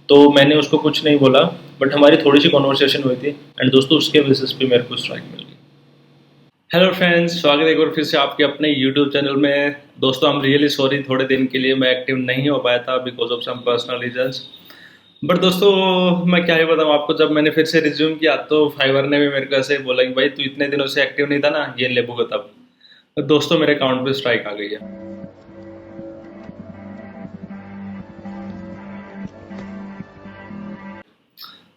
तो मैंने उसको कुछ नहीं बोला, बट हमारी थोड़ी सी कॉन्वर्सेशन हुई थी एंड दोस्तों उसके बेसिस पे मेरे को स्ट्राइक मिल गई। हेलो फ्रेंड्स, स्वागत है एक बार फिर से आपके अपने यूट्यूब चैनल में। दोस्तों आई एम रियली सॉरी, थोड़े दिन के लिए मैं एक्टिव नहीं हो पाया था because of some personal reasons. But दोस्तों मैं क्या ही बताऊँ आपको, जब मैंने फिर से रिज्यूम किया तो फाइवर ने भी मेरे को ऐसे बोला कि भाई तू इतने दिनों से एक्टिव नहीं था ना, ये ले भुगत अब। तो दोस्तों मेरे अकाउंट पे स्ट्राइक आ गई है।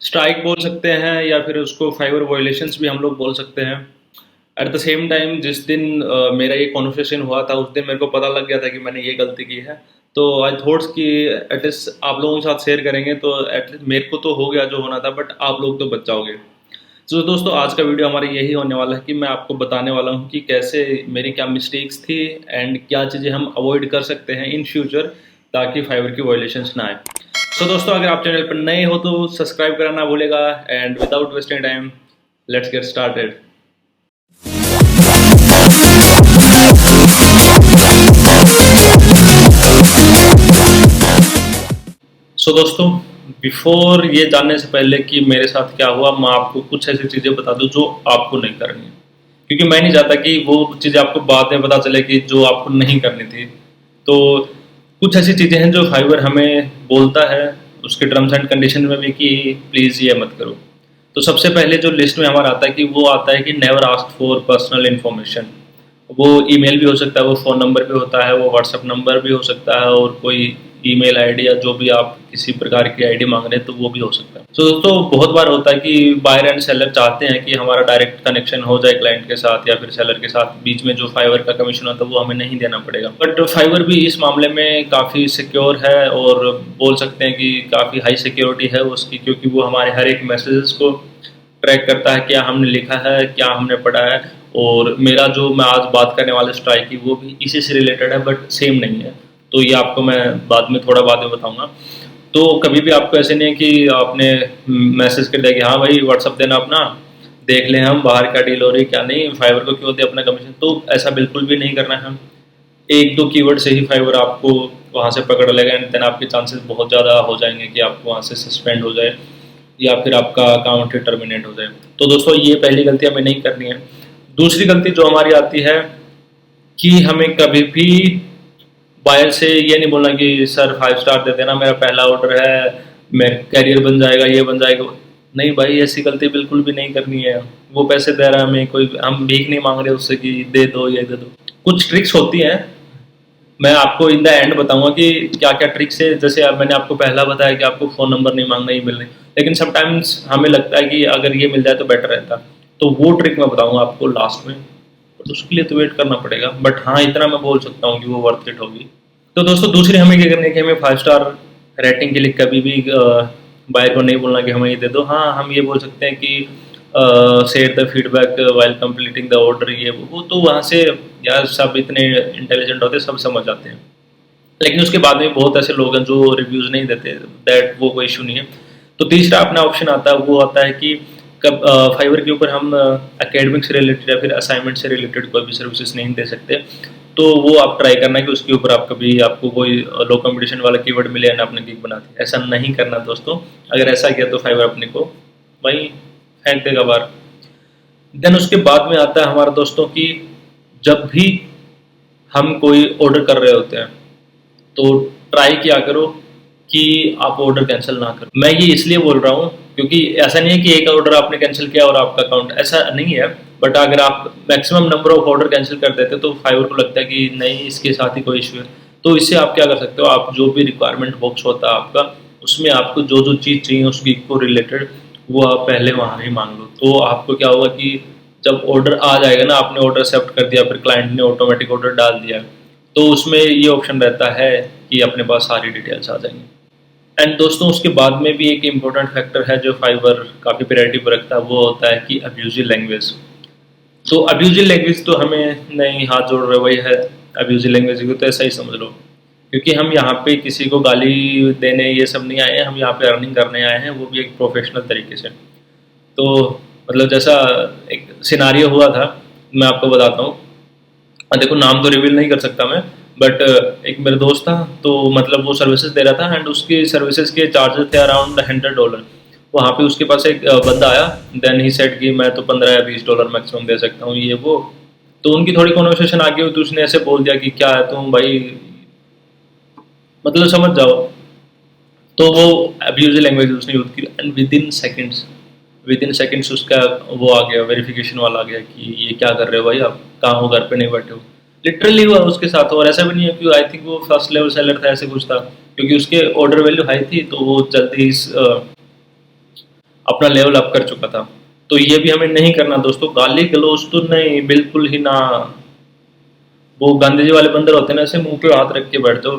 स्ट्राइक बोल सकते हैं या फिर उसको फाइवर वायलेशंस भी हम लोग बोल सकते हैं। एट द सेम टाइम जिस दिन मेरा ये कॉन्वर्सेशन हुआ था उस दिन मेरे को पता लग गया था कि मैंने ये गलती की है। तो आई थॉट्स कि एटलीस्ट आप लोगों के साथ शेयर करेंगे तो एटलीस्ट मेरे को तो हो गया जो होना था, बट आप लोग तो बच जाओगे। तो दोस्तों आज का वीडियो हमारा यही होने वाला है कि मैं आपको बताने वाला हूँ कि कैसे मेरी क्या मिस्टेक्स थी एंड क्या चीज़ें हम अवॉइड कर सकते हैं इन फ्यूचर ताकि फाइवर की वायलेशंस ना आए। सो दोस्तों अगर आप चैनल पर नए हो तो सब्सक्राइब करना ना भूलेगा and without wasting time let's get started. So दोस्तों बिफोर ये जानने से पहले कि मेरे साथ क्या हुआ, मैं आपको कुछ ऐसी चीज़ें बता दूं जो आपको नहीं करनी है, क्योंकि मैं नहीं चाहता कि वो चीज़ें आपको बाद में पता चले कि जो आपको नहीं करनी थी। तो कुछ ऐसी चीज़ें हैं जो फाइवर हमें बोलता है उसके टर्म्स एंड कंडीशन में भी कि प्लीज़ ये मत करो। तो सबसे पहले जो लिस्ट में हमारा आता है कि वो आता है कि never ask for personal information. वो ईमेल भी हो सकता है, वो फ़ोन नंबर भी होता है, वो व्हाट्सएप नंबर भी हो सकता है, और कोई ईमेल आईडी या जो भी आप किसी प्रकार की आईडी मांग रहे हैं तो वो भी हो सकता है। तो दोस्तों बहुत बार होता है कि बायर एंड सेलर चाहते हैं कि हमारा डायरेक्ट कनेक्शन हो जाए क्लाइंट के साथ या फिर सेलर के साथ, बीच में जो फाइवर का कमीशन होता है वो हमें नहीं देना पड़ेगा। बट फाइवर भी इस मामले में काफ़ी सिक्योर है और बोल सकते हैं कि काफ़ी हाई सिक्योरिटी है उसकी, क्योंकि वो हमारे हर एक मैसेजेस को ट्रैक करता है, क्या हमने लिखा है, क्या हमने पढ़ा है। और मेरा जो मैं आज बात करने वाला स्ट्राइक की वो भी इसी से रिलेटेड है बट सेम नहीं है। तो ये आपको मैं थोड़ा बाद में बताऊंगा। तो कभी भी आपको ऐसे नहीं है कि आपने मैसेज कर दिया कि हाँ भाई व्हाट्सअप देना अपना, देख लें हम बाहर क्या डील हो रही क्या नहीं, फाइवर को क्यों दे अपना कमीशन। तो ऐसा बिल्कुल भी नहीं करना है। एक दो कीवर्ड से ही फाइवर आपको वहाँ से पकड़ लेगा एंड देन आपके चांसेस बहुत ज़्यादा हो जाएंगे कि आपको वहाँ से सस्पेंड हो जाए या फिर आपका अकाउंट ही टर्मिनेट हो जाए। तो दोस्तों ये पहली गलती हमें नहीं करनी है। दूसरी गलती जो हमारी आती है कि हमें कभी भी बायर से ये नहीं बोलना कि सर 5 स्टार दे देना, मेरा पहला ऑर्डर है, मेरा कैरियर बन जाएगा, ये बन जाएगा। नहीं भाई, ऐसी गलती बिल्कुल भी नहीं करनी है। वो पैसे दे रहा है हमें, कोई हम भीख नहीं मांग रहे उससे कि दे दो ये दे दो। कुछ ट्रिक्स होती हैं, मैं आपको इन द एंड बताऊंगा कि क्या क्या ट्रिक्स है। जैसे अब मैंने आपको पहला बताया कि आपको फ़ोन नंबर नहीं मांगना, ईमेल नहीं, लेकिन समटाइम्स हमें लगता है कि अगर ये मिल जाए तो बेटर रहता। तो वो ट्रिक मैं बताऊंगा आपको लास्ट में, बट उसके लिए तो वेट करना पड़ेगा। बट हाँ इतना मैं बोल सकता हूँ कि वो वर्थ इट होगी। तो दोस्तों दूसरी हमें क्या करनी है कि हमें 5 स्टार रेटिंग के लिए कभी भी बायर को नहीं बोलना कि हमें ये दे दो। हाँ हम ये बोल सकते हैं कि share the feedback while completing the order, ये वो तो वहाँ से यार सब इतने इंटेलिजेंट होते हैं, सब समझ जाते हैं। लेकिन उसके बाद में बहुत ऐसे लोग हैं जो रिव्यूज़ नहीं देते, दैट वो कोई इशू नहीं है। तो तीसरा अपना ऑप्शन आता है, वो आता है कि कब फाइवर के ऊपर हम एकेडमिक से रिलेटेड या फिर असाइनमेंट से रिलेटेड कोई भी सर्विसेज नहीं दे सकते। तो वो आप ट्राई करना कि उसके ऊपर आप कभी आपको कोई लो कंपटीशन वाला कीवर्ड मिले एंड आपने गिग बना दी। ऐसा नहीं करना दोस्तों, अगर ऐसा किया तो फाइवर अपने को वहीं फेंक देगा बाहर। देन उसके बाद में आता है हमारा दोस्तों की, जब भी हम कोई ऑर्डर कर रहे होते हैं तो ट्राई किया करो कि आप ऑर्डर कैंसिल ना करो। मैं ये इसलिए बोल रहा हूँ क्योंकि ऐसा नहीं है कि एक ऑर्डर आपने कैंसिल किया और आपका अकाउंट, ऐसा नहीं है। बट अगर आप maximum number of order cancel कर देते तो फाइवर को लगता है कि नहीं इसके साथ ही कोई इशू है। तो इससे आप क्या कर सकते हो, आप जो भी रिक्वायरमेंट बॉक्स होता है आपका, उसमें आपको जो जो चीज़ चाहिए उसकी को रिलेटेड वो आप पहले वहाँ ही मांग लो। तो आपको क्या होगा कि जब ऑर्डर आ जाएगा ना, आपने ऑर्डर एक्सेप्ट कर दिया, फिर क्लाइंट ने ऑटोमेटिक ऑर्डर डाल दिया, तो उसमें ये ऑप्शन रहता है कि अपने पास सारी डिटेल्स आ जाएंगी। एंड दोस्तों उसके बाद में भी एक इम्पोर्टेंट फैक्टर है जो फाइवर काफ़ी प्रायोरिटी पर रखता है, वो होता है कि अब्यूजिव लैंग्वेज। तो अब्यूजिव लैंग्वेज तो हमें नहीं, हाथ जोड़ रहे वही है अब्यूजिव लैंग्वेज को, तो ऐसा ही समझ लो। क्योंकि हम यहाँ पे किसी को गाली देने ये सब नहीं आए हैं, हम यहाँ पे अर्निंग करने आए हैं, वो भी एक प्रोफेशनल तरीके से। तो मतलब जैसा एक सिनारियो हुआ था, मैं आपको बताता हूँ। देखो नाम तो रिवील नहीं कर सकता मैं, बट एक मेरा दोस्त था, तो मतलब वो सर्विसेज दे रहा था एंड उसकी सर्विसेज के चार्जेस थे अराउंड $100। वहाँ पे उसके पास एक बंदा आया, देन ही सेड कि मैं तो 15 या $20 मैक्सिमम दे सकता हूँ, ये वो। तो उनकी थोड़ी कॉन्वर्सेशन आगे हुई, तो उसने ऐसे बोल दिया कि क्या है तुम भाई, मतलब समझ जाओ। तो वो अब्यूजिव लैंग्वेज उसने यूज की एंड विद इन सेकेंड्स उसका वो आ गया, वेरिफिकेशन वाला आ गया कि ये क्या कर रहे हो भाई, आप कहाँ हो, घर पे नहीं बैठे हो। लिटरली हुआ उसके साथ। और ऐसा भी नहीं है कि आई थिंक वो फर्स्ट लेवल सेलर था, ऐसे कुछ था, क्योंकि उसके ऑर्डर वैल्यू हाई थी, तो वो जल्दी ही अपना लेवल अप कर चुका था। तो ये भी हमें नहीं करना दोस्तों, गाली गलौज तो नहीं, बिल्कुल ही ना। वो गांधी जी वाले बंदर होते हैं ना, ऐसे मुंह पे हाथ रख के बैठ जाओ,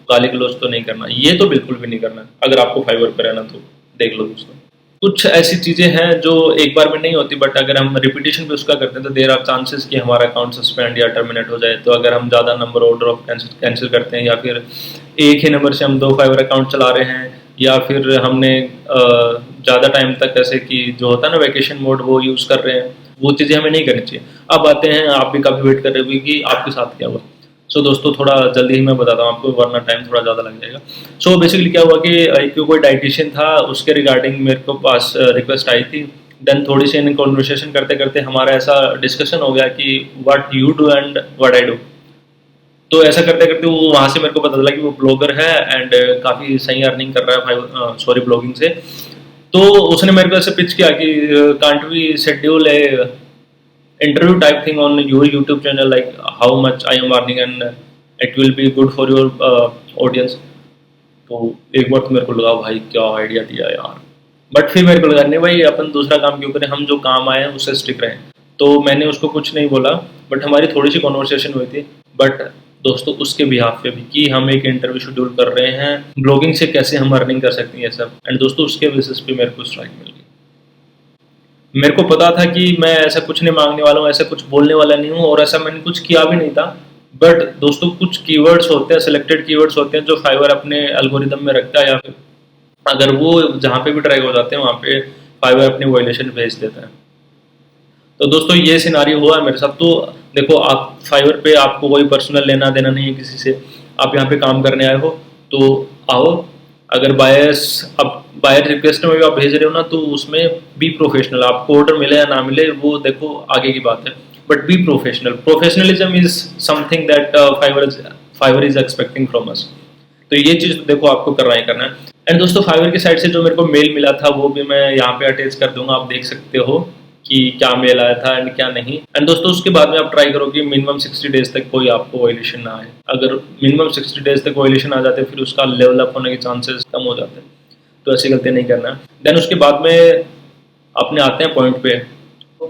गाली गलौज तो नहीं करना, ये तो बिल्कुल भी नहीं करना। अगर आपको फाइवर पे रहना तो देख लो दोस्तों। कुछ ऐसी चीजें हैं जो एक बार में नहीं होती, बट अगर हम रिपीटेशन पे उसका करते हैं तो देर आर चांसेस कि हमारा अकाउंट सस्पेंड या टर्मिनेट हो जाए। तो अगर हम ज़्यादा नंबर ऑर्डर ऑफ कैंसिल करते हैं, या फिर एक ही नंबर से हम 2 फाइवर अकाउंट चला रहे हैं, या फिर हमने ज़्यादा टाइम तक ऐसे कि जो होता है ना वैकेशन मोड, वो यूज़ कर रहे हैं, वो चीज़ें हमें नहीं करनी चाहिए। अब आते हैं, आप भी काफ़ी वेट कर रहे हो कि आपके साथ क्या हुआ। सो दोस्तों थोड़ा जल्दी ही मैं बताता हूँ आपको, वरना टाइम थोड़ा ज़्यादा लग जाएगा। सो बेसिकली क्या हुआ कि एक कोई डाइटिशियन था, उसके रिगार्डिंग मेरे को पास रिक्वेस्ट आई थी। देन थोड़ी सी इन कॉन्वर्सेशन करते करते हमारा ऐसा डिस्कशन हो गया कि what you do and what I do. तो ऐसा करते करते वो वहाँ से मेरे को पता चला कि वो ब्लॉगर है एंड काफ़ी सही अर्निंग कर रहा है सॉरी ब्लॉगिंग से। तो उसने मेरे को ऐसे पिच किया कि can't we schedule a interview type thing on your YouTube channel, like how much I am earning and it will be good for your audience। तो एक बार तो मेरे को लगा भाई क्या आइडिया दिया यार, बट फिर मेरे को लगा नहीं भाई, अपन दूसरा काम क्यों करें, हम जो काम आए हैं उससे स्टिक रहें। तो मैंने उसको कुछ नहीं बोला, बट हमारी थोड़ी सी कॉन्वर्सेशन हुई थी। बट दोस्तों उसके बिहाफ पे भी कि हम एक इंटरव्यू शेड्यूल कर रहे हैं, ब्लॉगिंग से कैसे हम अर्निंग कर सकते हैं ये सब, एंड दोस्तों उसके बेसिस पे मेरे को स्ट्राइक मिल गई। मेरे को पता था कि मैं ऐसा कुछ नहीं मांगने वाला हूँ, ऐसा कुछ बोलने वाला नहीं हूँ, और ऐसा मैंने कुछ किया भी नहीं था। बट दोस्तों कुछ कीवर्ड्स होते हैं, सिलेक्टेड कीवर्ड्स होते हैं जो फाइवर अपने एल्गोरिदम में रखता है, या फिर अगर वो जहाँ पे भी ट्रैक हो जाते हैं वहाँ पे फाइवर अपनी वायलेशन भेज देता है। तो दोस्तों ये सिनारियो हुआ है मेरे साथ। तो देखो, आप फाइवर पे आपको कोई पर्सनल लेना देना नहीं है किसी से, आप यहाँ पे काम करने आए हो तो आओ। अगर बायर्स, अब बायर रिक्वेस्ट में भी आप भेज रहे हो ना, तो उसमें बी प्रोफेशनल। आपको ऑर्डर मिले या ना मिले वो देखो आगे की बात है, but be professional. Professionalism is something that Fiverr is expecting from us. तो ये चीज़ देखो आपको करना ही करना है। एंड दोस्तों फाइवर की साइड से जो मेरे को मेल मिला था वो भी मैं यहाँ पे अटैच कर दूंगा, आप देख सकते हो कि क्या मेल आया था एंड क्या नहीं। एंड दोस्तों उसके बाद में आप ट्राई करो कि मिनिमम 60 डेज तक कोई आपको वायलेशन ना आए। अगर मिनिमम 60 डेज तक वायलेशन आ जाते हैं फिर उसका लेवल अप होने के चांसेस कम हो जाते हैं, तो ऐसी गलती नहीं करना है। देन उसके बाद में अपने आते हैं पॉइंट पे।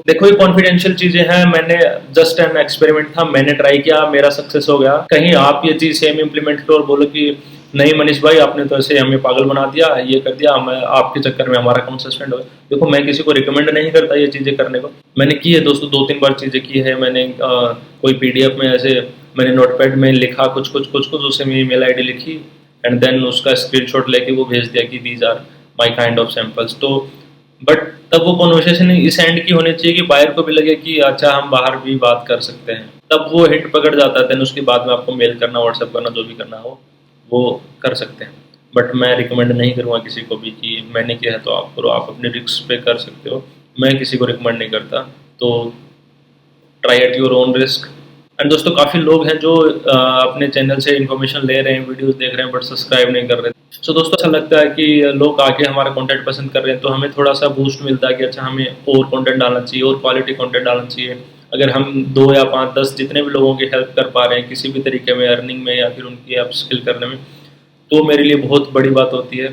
देखो ये कॉन्फिडेंशियल चीजें हैं, मैंने जस्ट एन एक्सपेरिमेंट था, मैंने ट्राई किया, मेरा सक्सेस हो गया। कहीं आप ये चीज सेम इम्प्लीमेंट करो और बोलो कि नहीं मनीष भाई आपने तो ऐसे हमें पागल बना दिया, ये कर दिया, मैं आपके चक्कर में हमारा अकाउंट सस्पेंड हो गया। देखो मैं किसी को रिकमेंड नहीं करता ये चीजें करने को, मैंने की है दोस्तों, 2-3 बार चीजें की है मैंने। कोई पीडीएफ में ऐसे मैंने नोटपैड में लिखा कुछ कुछ कुछ कुछ, उससे मेरी मेल आईडी लिखी एंड देन उसका स्क्रीनशॉट लेके वो भेज दिया कि these are my kind of samples. तो बट तब वो कॉन्वर्सेशन इस एंड की होनी चाहिए कि बायर को भी लगे कि अच्छा हम बाहर भी बात कर सकते हैं, तब वो हिट पकड़ जाता है। देन उसके बाद में आपको मेल करना, व्हाट्सएप करना, जो भी करना हो वो कर सकते हैं। बट मैं रिकमेंड नहीं करूँगा किसी को भी कि मैंने किया है तो आप करो, आप अपने रिस्क पे कर सकते हो, मैं किसी को रिकमेंड नहीं करता। तो try at your own risk. And दोस्तों काफ़ी लोग हैं जो अपने चैनल से इन्फॉर्मेशन ले रहे हैं, वीडियोस देख रहे हैं, बट सब्सक्राइब नहीं कर रहे। सो दोस्तों अच्छा लगता है कि लोग आके हमारा कंटेंट पसंद कर रहे हैं, तो हमें थोड़ा सा बूस्ट मिलता है कि अच्छा हमें और कंटेंट डालना चाहिए और क्वालिटी कंटेंट डालना चाहिए। अगर हम 2 या 5, 10 जितने भी लोगों की हेल्प कर पा रहे हैं किसी भी तरीके में, अर्निंग में या फिर उनकी अप स्किल करने में, तो मेरे लिए बहुत बड़ी बात होती है।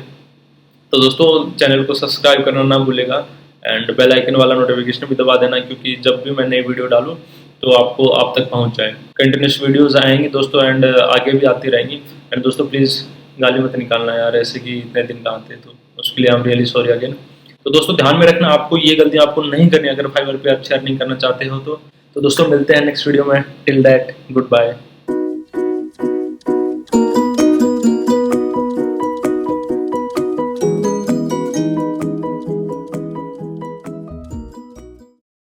तो दोस्तों चैनल को सब्सक्राइब करना ना भूलेगा एंड बेल आइकन वाला नोटिफिकेशन भी दबा देना, क्योंकि जब भी मैं नई वीडियो डालूँ तो आपको आप तक पहुंच जाए। कंटिन्यूस वीडियोस आएंगी दोस्तों एंड आगे भी आती रहेंगी। एंड दोस्तों प्लीज़ गाली मत निकालना यार, ऐसे कि इतने दिन कहाँ थे, तो उसके लिए I am really sorry again. तो दोस्तों ध्यान में रखना, आपको ये गलती आपको नहीं करनी अगर फाइवर पे अच्छी अर्निंग करना चाहते हो तो दोस्तों मिलते हैं नेक्स्ट वीडियो में। Till that good bye.